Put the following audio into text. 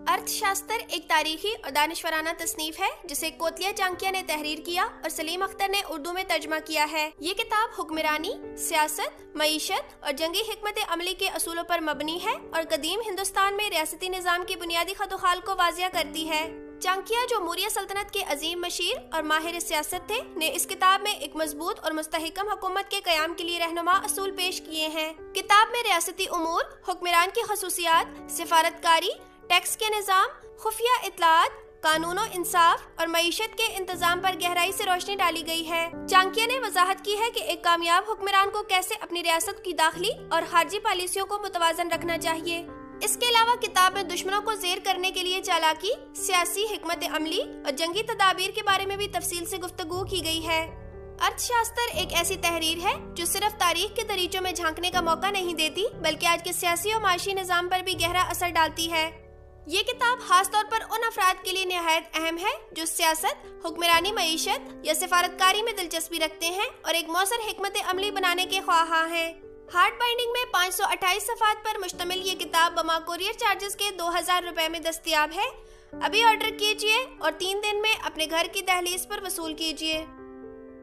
अर्थशास्त्र एक तारीखी और दानिशवराना तसनीफ है जिसे कोतलिया चांकिया ने तहरीर किया और सलीम अख्तर ने उर्दू में तर्जमा किया है। ये किताब हुक्मरानी, सियासत, मईशत और जंगी हिकमत अमली के असूलों पर मबनी है और कदीम हिंदुस्तान में रियासती निज़ाम की बुनियादी खतोखाल को वाज़िया करती है। चांकिया, जो मौर्य सल्तनत के अजीम मशीर और माहिर सियासत थे, ने इस किताब में एक मजबूत और मुस्तहकम हुकूमत के क़याम के लिए रहनुमा असूल पेश किए हैं। किताब में रियासती उमूर, हुक्मरान की खसूसियात, सिफारतकारी, टैक्स के निज़ाम, खुफिया इत्तलात, कानूनो इंसाफ और मईशत के इंतजाम पर गहराई से रोशनी डाली गई है। चांकिया ने वजाहत की है कि एक कामयाब हुक्मरान को कैसे अपनी रियासत की दाखिली और खारजी पॉलिसियों को मुतवाजन रखना चाहिए। इसके अलावा किताब में दुश्मनों को ज़ेर करने के लिए चालाकी, सियासी हिकमत अमली और जंगी तदाबीर के बारे में भी तफसील से गुफ्तगू की गई है। अर्थशास्त्र एक ऐसी तहरीर है जो सिर्फ तारीख के दरीचों में झांकने का मौका नहीं देती, बल्कि आज के सियासी और माशी निज़ाम पर भी गहरा असर डालती है। ये किताब खास तौर पर उन अफराद के लिए निहायत अहम है जो सियासत, हुक्मरानी, मईशत या सिफारतकारी में दिलचस्पी रखते हैं और एक मौसर हिकमत अमली बनाने के ख्वाहां हैं। हार्ड बाइंडिंग में 528 सफ़ात पर मुश्तमिल ये किताब बमा कोरियर चार्जेस के 2000 रुपए में दस्तयाब है। अभी ऑर्डर कीजिए और 3 दिन में अपने घर की दहलीज पर वसूल कीजिए।